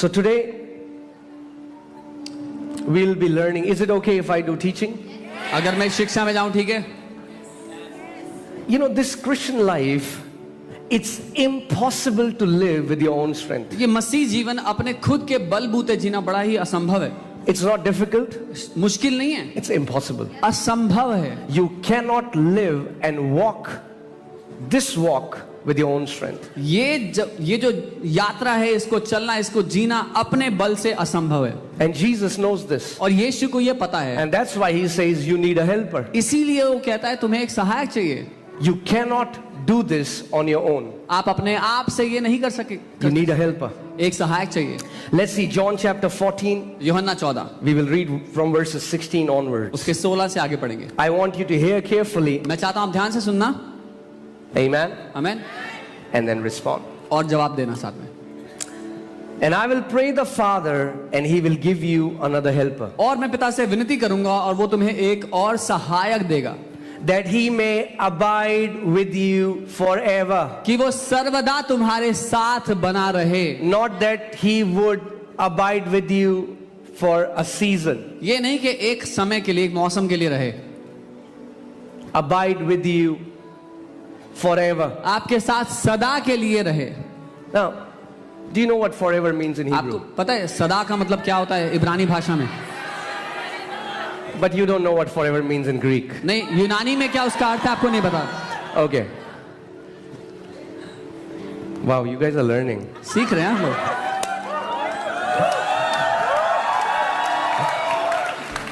So today we'll be learning. Is it okay if I do teaching? अगर मैं शिक्षा में जाऊं, ठीक है? You know, this Christian life, it's impossible to live with your own strength. ये मसीह जीवन अपने खुद के बलबूते जीना बड़ा ही असंभव है. It's not difficult. मुश्किल नहीं है, It's impossible. असंभव है. You cannot live and walk this walk with your own strength. ये जो यात्रा है, इसको चलना, इसको जीना अपने बल से असंभव है. And Jesus knows this. और यीशु को ये पता है. And that's why he says you need a helper. इसीलिए वो कहता है तुम्हें एक सहायक चाहिए. You cannot do this on your own. आप अपने आप से ये नहीं कर सके. You need a helper. एक सहायक चाहिए. Let's see John chapter 14. यूहन्ना 14. We will read from verses 16 onwards. उसके 16 से आगे पढ़ेंगे. I want you to hear carefully. मैं चाहता हूं आप ध्यान से सुनना. Amen. आमीन. And then respond. और जवाब देना साथ में. And I will pray the Father and he will give you another helper. और मैं पिता से विनती करूंगा और वो तुम्हें एक और सहायक देगा. That he may abide with you forever. कि वो सर्वदा तुम्हारे साथ बना रहे. Not that he would abide with you for a season. ये नहीं कि एक समय के लिए, एक मौसम के लिए रहे. Abide with you forever. आपके साथ सदा के लिए रहे. Now, do you know what forever means in आपको Hebrew? पता है सदा का मतलब क्या होता है इब्रानी भाषा में? But you don't know what forever means in Greek. नहीं, यूनानी में क्या उसका अर्थ है आपको नहीं पता. Okay. Wow, you guys are learning. सीख रहे हैं हम लोग.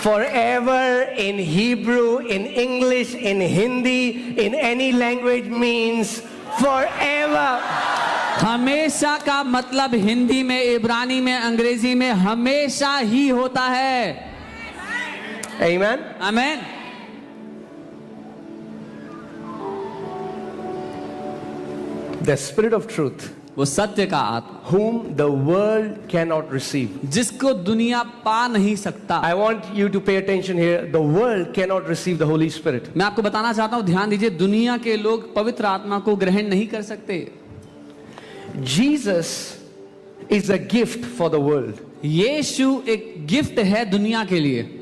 Forever in Hebrew, in English, in Hindi, in any language means forever. हमेशा का मतलब हिंदी में, इब्रानी में, अंग्रेजी में हमेशा ही होता है. Amen. आमीन. The Spirit of truth, वो सत्य का आत्मा, whom the world cannot receive. जिसको दुनिया पा नहीं सकता. I want you to pay attention here. The world cannot receive the Holy Spirit. मैं आपको बताना चाहता हूं, ध्यान दीजिए. दुनिया के लोग पवित्र आत्मा को ग्रहण नहीं कर सकते. Jesus is a gift for the world. यीशु एक गिफ्ट है दुनिया के लिए.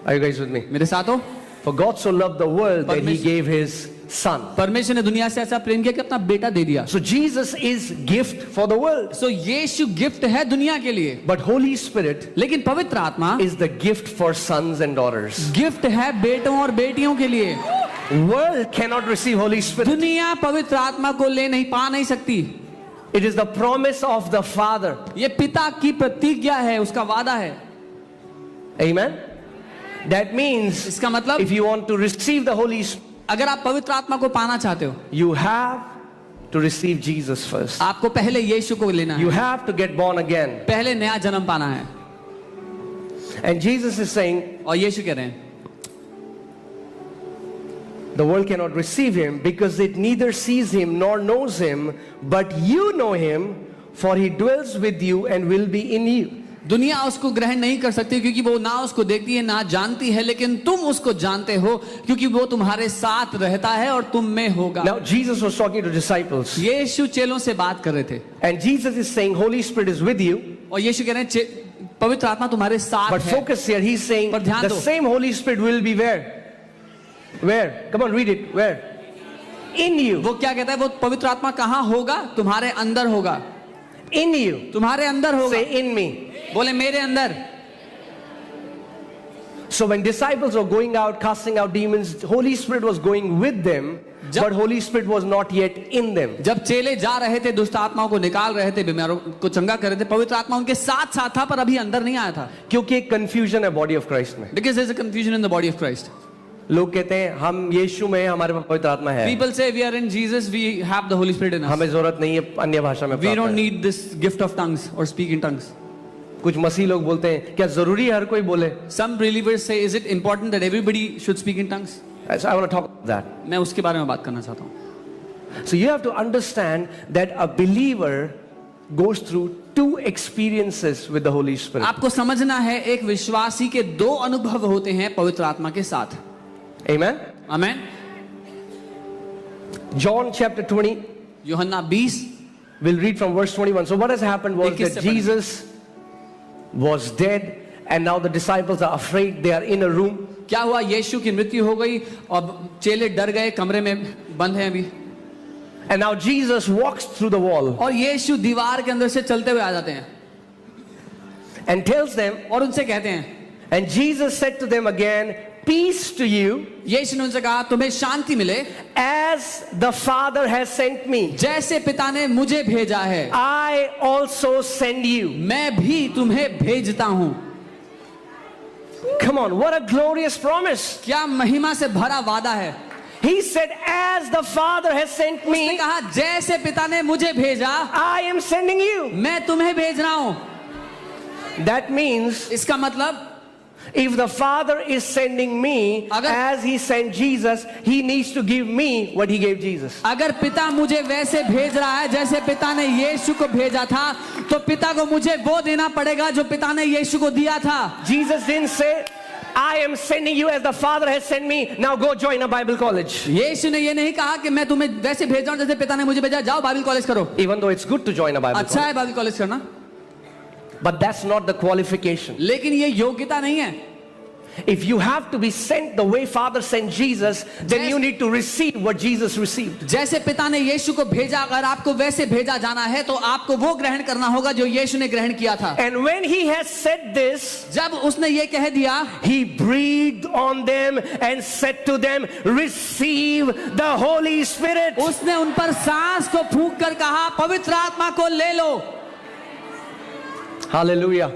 Are you guys with me? मेरे साथ हो? For God so loved the world that he gave his son. परमेश्वर ने दुनिया से ऐसा प्रेम किया कि अपना बेटा दे दिया. So Jesus is gift for the world. So यीशु गिफ्ट है दुनिया के लिए. But Holy Spirit लेकिन पवित्र आत्मा is the gift for sons and daughters. Gift है बेटों और बेटियों के लिए. World cannot receive Holy Spirit. दुनिया पवित्र आत्मा को ले नहीं पा नहीं सकती. It is the promise of the Father. ये पिता की प्रतिज्ञा है, उसका वादा है. Amen. That means इसका मतलब if you want to receive the Holy Spirit, अगर आप पवित्र आत्मा को पाना चाहते हो, you have to receive Jesus first. आपको पहले यीशु को लेना You है. have to get born again. पहले नया जन्म पाना है. And Jesus is saying और यीशु कह रहे हैं the world cannot receive him because it neither sees him nor knows him, but you know him, for he dwells with you and will be in you. दुनिया उसको ग्रहण नहीं कर सकती क्योंकि वो ना उसको देखती है ना जानती है, लेकिन तुम उसको जानते हो क्योंकि वो तुम्हारे साथ रहता है और तुम में होगा. Now Jesus was talking to disciples. यीशु चेलों से बात कर रहे थे. And Jesus is saying Holy Spirit is with you. और यीशु कह रहे हैं पवित्र आत्मा तुम्हारे साथ But है. focus here, he's saying पर ध्यान the दो. same Holy Spirit will be where? Where? Come on, read it. Where? In you. वो क्या कहता है? वो पवित्र आत्मा कहाँ होगा? तुम्हारे अंदर होगा. In you. तुम्हारे अंदर होगा. Say in me. बोले मेरे अंदर. So when disciples were going out casting out demons, Holy Spirit was going with them, but Holy Spirit was not yet in them. जब चेले जा रहे थे दुष्ट आत्माओं को निकाल रहे थे, बीमारों को चंगा कर रहे थे, पवित्र आत्मा उनके साथ साथ था पर अभी अंदर नहीं आया था. क्योंकि एक confusion है body of Christ में. Because there is a confusion in the body of Christ. लोग कहते हैं हम यीशु में हैं, हमारे पास पवित्र आत्मा है. People say we are in Jesus, we have the Holy Spirit in us. हमें जरूरत नहीं है अन्य भाषा में. We don't need this gift of tongues or speak in tongues. कुछ मसीह लोग बोलते हैं क्या जरूरी है हर कोई बोले? Some believers say, is it important that everybody should speak in tongues? So I want to talk about that. मैं उसके बारे में बात करना चाहता हूँ. So you have to understand that a believer goes through two experiences with the Holy Spirit. आपको समझना है एक विश्वासी के दो अनुभव होते हैं पवित्र आत्मा के साथ. Amen. आमेन. John chapter 20. यूहन्ना 20 We'll read from verse 21. So what has happened was 21 that से Jesus was dead and now the disciples are afraid. They are in a room. क्या हुआ? यीशु की मृत्यु हो गई और चेले डर गए, कमरे में बंद हैं अभी। And now Jesus walks through the wall और यीशु दीवार के अंदर से चलते हुए आ जाते हैं and tells them, और उनसे कहते हैं, and Jesus said to them again, peace to you, यीशु ने उनसे कहा तुम्हें शांति मिले, as the Father has sent me, जैसे पिता ने मुझे भेजा है I also send you. मैं भी तुम्हें भेजता हूं। Come on, what a glorious promise. क्या महिमा से भरा वादा है। He said, as the Father has sent उसने me, कहा जैसे पिता ने मुझे भेजा I am sending you. मैं तुम्हें भेज रहा हूं। That means इसका मतलब if the Father is sending me अगर- as He sent Jesus, He needs to give me what He gave Jesus. अगर पिता मुझे वैसे भेज रहा है जैसे पिता ने यीशु को भेजा था, तो पिता को मुझे वो देना पड़ेगा जो पिता ने यीशु को दिया था। Jesus didn't say, I am sending you as the Father has sent me. Now go join a Bible college. यीशु ने ये नहीं कहा कि मैं तुम्हें वैसे भेज रहा हूं जैसे पिता ने मुझे भेजा, जाओ बाइबल कॉलेज करो। Even though it's good to join a Bible अच्छा college. है बाइबल कॉलेज करना, But that's not the qualification. लेकिन ये योग्यता नहीं है। If you have to be sent the way Father sent Jesus, then you need to receive what Jesus received. जैसे पिता ने यीशु को भेजा, अगर आपको वैसे भेजा जाना है तो आपको वो ग्रहण करना होगा जो यीशु ने ग्रहण किया था। And when He has said this, जब उसने ये कह दिया, He breathed on them and said to them, receive the Holy Spirit. उसने उन पर सांस को फूंक कर कहा पवित्र आत्मा को ले लो। Hallelujah.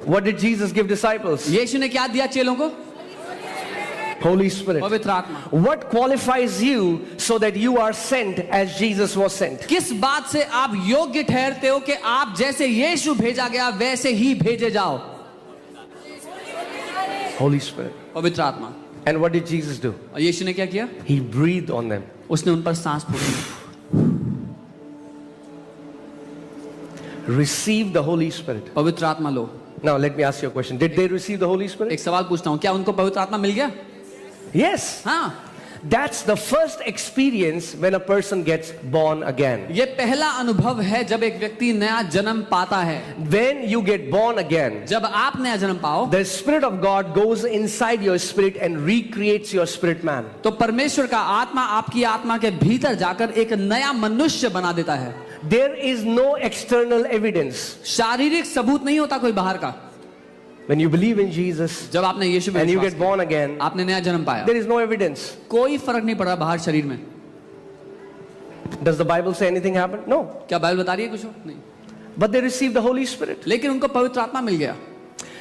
What did Jesus give disciples? यीशु ने क्या दिया चेलों को? Holy Spirit. पवित्र आत्मा। What qualifies you so that you are sent as Jesus was sent? किस बात से आप योग्य ठहरते हो कि आप जैसे यीशु भेजा गया वैसे ही भेजे जाओ? Holy Spirit. पवित्र आत्मा। And what did Jesus do? और यीशु ने क्या किया? He breathed on them. उसने उन पर सांस फूंकी। Receive the Holy Spirit. पवित्र आत्मा लो। Now let me ask you a question. Did they receive the Holy Spirit? एक सवाल पूछता हूँ, क्या उनको पवित्र आत्मा मिल गया? Yes. हाँ, That's the first experience when a person gets born again. ये पहला अनुभव है जब एक व्यक्ति नया जन्म पाता है। When you get born again, जब आप नया जन्म पाओ the Spirit of God goes inside your spirit and recreates your spirit man. तो परमेश्वर का आत्मा आपकी आत्मा के भीतर जाकर एक नया मनुष्य बना देता है। There is no external evidence. शारीरिक सबूत नहीं होता कोई बाहर का। When you believe in Jesus जब आपने यीशु पे and you विश्वास get born again, किया, आपने नया जन्म पाया, there is no evidence. कोई फर्क नहीं पड़ा बाहर शरीर में। Does the Bible say anything happened? No. क्या बाइबल बता रही है कुछ? नहीं। But they received the Holy Spirit. लेकिन उनको पवित्र आत्मा मिल गया।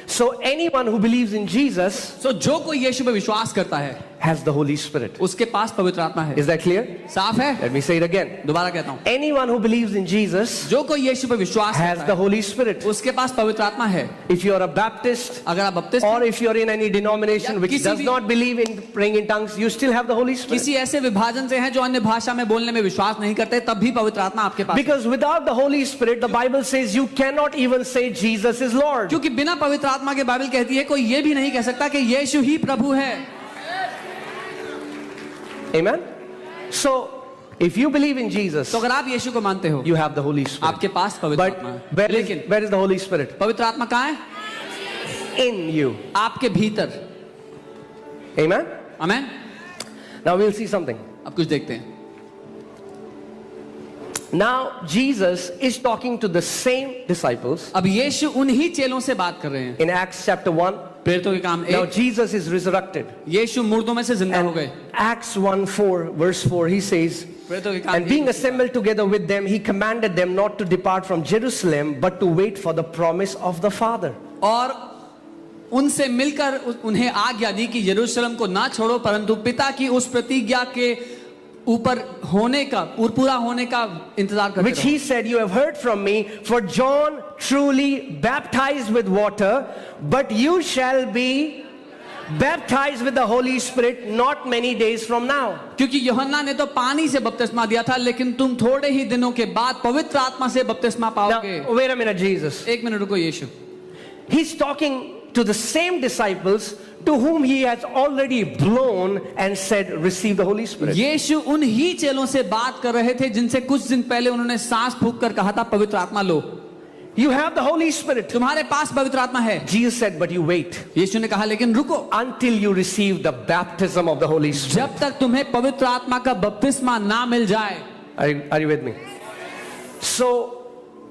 So anyone who believes in Jesus तो जो कोई यीशु पे विश्वास करता है has the Holy Spirit. उसके पास पवित्र आत्मा है। Is that clear? साफ है? Let me say it again. दोबारा कहता हूँ, Anyone who believes in Jesus जो कोई यीशु पे विश्वास has करता the है Holy Spirit. उसके पास पवित्र आत्मा है। If you are a Baptist अगर आप बपतिस्म or if you are in any denomination या which किसी does भी- not believe in praying in tongues, you still have the Holy Spirit. किसी ऐसे विभाजन से हैं जो अन्य भाषा में बोलने में विश्वास नहीं करते, तब भी पवित्र आत्मा आपके पास है। Because without the Holy Spirit, the Bible says you cannot even say Jesus is Lord. क्योंकि बिना पवित्र आत्मा के बाइबल कहती है कोई ये भी नहीं कह सकता कि यीशु ही प्रभु है। Amen? So, if you believe in Jesus, तो अगर आप यीशु को मानते हो, you have the Holy Spirit. आपके पास पवित्र But आत्मा है। where लेकिन is the Holy Spirit? पवित्र आत्मा कहाँ है? In you. आपके भीतर। Amen? आमेन। Now we'll see something. अब कुछ देखते हैं। Now Jesus is talking to the same disciples अब यीशु उन्हीं चेलों से बात कर रहे हैं। in Acts chapter 1. प्रेरितों के काम Now 1, Jesus is resurrected. यीशु मुर्दों में से जिंदा हो And गए। Acts 1:4 verse 4 he says, प्रेरितों के काम and being 1, assembled together with them, he commanded them not to depart from Jerusalem, but to wait for the promise of the Father. और उनसे मिलकर उन्हें आज्ञा दी कि यरूशलेम को ना छोड़ो, परंतु पिता की उस प्रतिज्ञा के ऊपर होने का पूरा होने का इंतजार करते Which रहो। he said, you have heard from me, for John truly baptized with water, but you shall be baptized with the Holy Spirit not many days from now. क्योंकि यूहन्ना ने तो पानी से बपतिस्मा दिया था, लेकिन तुम थोड़े ही दिनों के बाद पवित्र आत्मा से बपतिस्मा Now, पाओगे। wait a minute, Jesus. एक मिनट रुको, यीशु He's talking to the same disciples to whom he has already blown and said, receive the Holy Spirit. यीशु उन ही चेलों से बात कर रहे थे जिनसे कुछ दिन पहले उन्होंने सांस फूंक कर कहा था पवित्र आत्मा लो, You have the Holy Spirit. तुम्हारे पास पवित्र आत्मा है. Jesus said, but you wait यीशु ने कहा लेकिन रुको, until you receive the baptism of the Holy Spirit. जब तक तुम्हें पवित्र आत्मा का बपतिस्मा ना मिल जाए. Are you with me? So,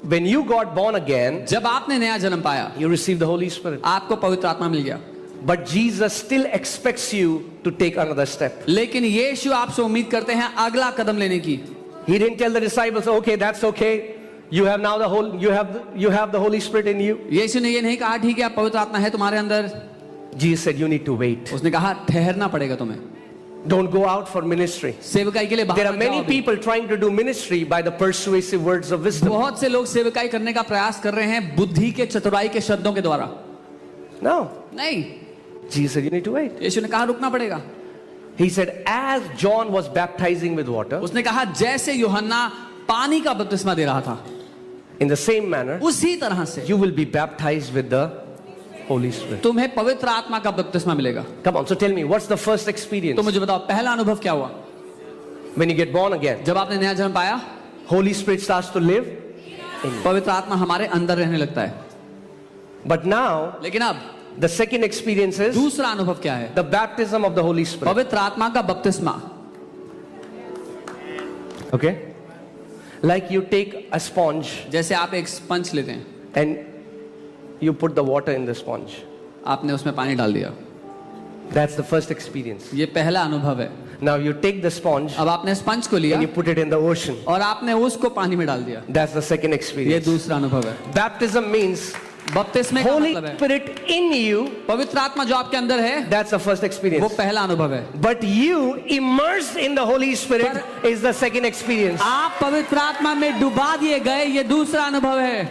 when you got born again, जब आपने नया जन्म पाया, you received the Holy Spirit. आपको पवित्र आत्मा मिल गया. But Jesus still expects you to take another step. लेकिन यीशु आपसे उम्मीद करते हैं अगला कदम लेने की. He didn't tell the disciples, okay, that's okay. You have now you have the Holy Spirit in you. यीशु ने ये नहीं कहा ठीक है अब पवित्र आत्मा है तुम्हारे अंदर. Jesus said, you need to wait. उसने कहा ठहरना पड़ेगा तुम्हें. Don't go out for ministry. सेवकाई के लिए बाहर There are मत many जाओ अभी. people trying to do ministry by the persuasive words of wisdom. बहुत से लोग सेवकाई करने का प्रयास कर रहे हैं बुद्धि के चतुराई के शब्दों के द्वारा. No. नहीं, Jesus said, you need to wait. यीशु ने कहा रुकना पड़ेगा. He said, as John was baptizing with water, उसने कहा जैसे यूहन्ना पानी का बपतिस्मा दे रहा था, in the same manner, उसी तरह से you will be baptized with the Holy Spirit. तुम्हें पवित्र आत्मा का बपतिस्मा मिलेगा. Come on, so tell me, what's the first experience? तो मुझे बताओ पहला अनुभव क्या हुआ When you get born again, जब आपने नया जन्म पाया? Holy Spirit starts to live in you. पवित्र आत्मा हमारे अंदर रहने लगता है. But now, लेकिन अब the second experience is दूसरा अनुभव क्या है? the baptism of the Holy Spirit. पवित्र आत्मा का बपतिस्मा. Okay? Like you take a sponge जैसे आप एक स्पंज लेते हैं, and you put the water in the sponge. आपने उसमें पानी डाल दिया. That's the first experience. ये पहला अनुभव है. Now you take the sponge अब आपने स्पंज को लिया and you put it in the ocean. और आपने उसको पानी में डाल दिया. That's the second ये experience. दूसरा अनुभव है. Baptism means बपतिस्मे का Holy मतलब है Spirit in you. पवित्र आत्मा जो आपके अंदर है, That's the first वो experience. पहला अनुभव है. But you immersed in the Holy Spirit is the second experience. आप पवित्र आत्मा में डुबा दिए गए, ये दूसरा अनुभव है.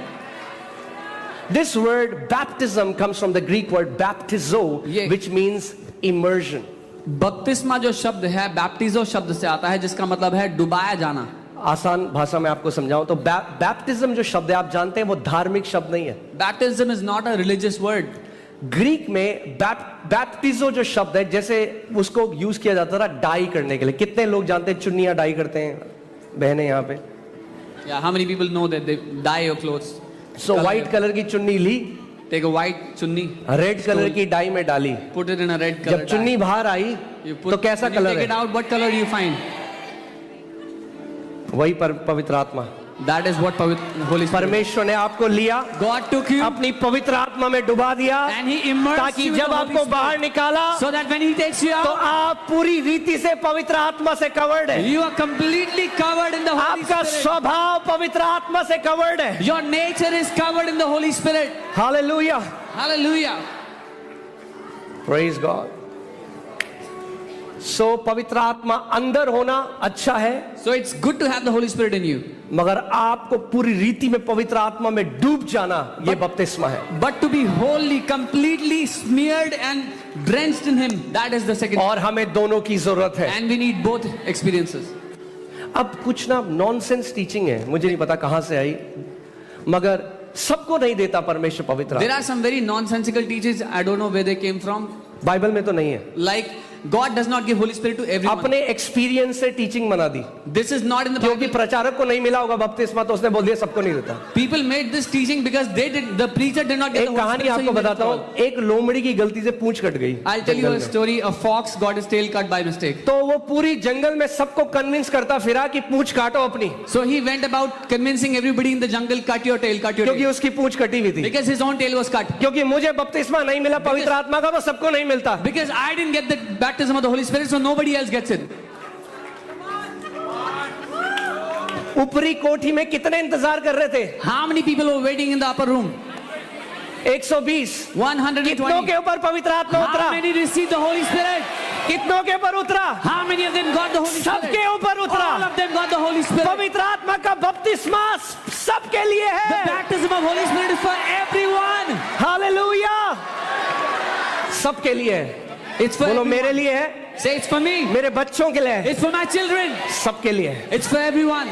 This word baptism comes from the Greek word baptizo, Yeah. which means immersion. बपतिस्मा जो शब्द है बैप्टिजो शब्द से आता है जिसका मतलब है डुबाया जाना. आसान भाषा में आपको समझाऊं तो बैप्टिज्म जो शब्द है आप जानते हैं वो धार्मिक शब्द नहीं है. Baptism is not a religious word. Greek में बैप्टिजो जो शब्द है जैसे उसको यूज किया जाता था डाई करने के लिए. कितने लोग जानते हैं चुन्नियां डाई करते हैं? बहनें यहाँ पे. Yeah, how many people know that they dye your clothes? So white colour की चुन्नी ली, Take a white chunni, red colour की डाई में डाली. put it in a red color जब चुन्नी dye. बाहर आई You put, तो कैसा when you colour take it है? out, what color do you find? वही पवित्र आत्मा. That is what Holy Spirit. परमेश्वर ने आपको लिया, God took you अपनी पवित्र आत्मा में डुबा दिया, and He immersed ताकि you with जब the Holy आपको बाहर Spirit. निकाला So that when He takes you तो out, आप पूरी रीति से पवित्र आत्मा से कवर्ड है. you are completely covered in the Holy आपका Spirit. स्वभाव पवित्र आत्मा से कवर्ड है. Your nature is covered in the Holy Spirit. Hallelujah. Hallelujah. Praise God. So पवित्र आत्मा अंदर होना अच्छा है, So it's good to have the Holy Spirit in you. मगर आपको पूरी रीति में पवित्र आत्मा में डूब जाना ये बपतिस्मा है. But to be wholly, completely smeared and drenched in Him, that is the second. और हमें दोनों की जरूरत है. And we need both experiences. अब कुछ ना नॉनसेंस टीचिंग है, मुझे नहीं पता कहां से आई, मगर सबको नहीं देता परमेश्वर पवित्र There आत्मा. are some very nonsensical teachings. I don't know where they came from. Bible में तो नहीं है. Like God does not give Holy Spirit to everyone. अपने एक्सपीरियंस से टीचिंग बना दी, This is not in the क्योंकि Bible. प्रचारक को नहीं मिला होगा बपतिस्मा तो उसने बोल दिया सबको नहीं देता. People made this teaching because the preacher did not get एक the Holy कहानी Spirit. So आपको he made it बताता all. हूँ. एक लोमड़ी की गलती से पूंछ कट गई. I'll tell you jungle a में. story. A fox got his tail cut by mistake. तो वो पूरी जंगल में सबको कन्विंस करता फिरा कि पूंछ काटो अपनी, So he went about convincing everybody in the jungle, cut your tail, cut your क्योंकि tail. उसकी पूंछ कटी हुई थी. Because his own tail was cut. क्योंकि मुझे बपतिस्मा नहीं मिला पवित्र आत्मा का, तो सबको नहीं मिलता. Because I didn't get the baptism of the Holy Spirit, so nobody else gets it. ऊपरी कोठी में कितने इंतजार कर रहे थे? How many people were waiting in the upper room? 120. 120. कितनों के ऊपर पवित्र आत्मा How उतरा? many received the Holy Spirit? कितनों के ऊपर उतरा? How many of them got the Holy Spirit? सबके ऊपर All उतरा. of them got the Holy Spirit. पवित्र आत्मा का बपतिस्मा सबके लिए The है. baptism of Holy Spirit is for everyone. Hallelujah. सबके लिए है. It's for बोलो everyone. मेरे लिए है, Say it's for me. मेरे बच्चों के लिए है, It's for my children. सबके लिए है. It's for everyone.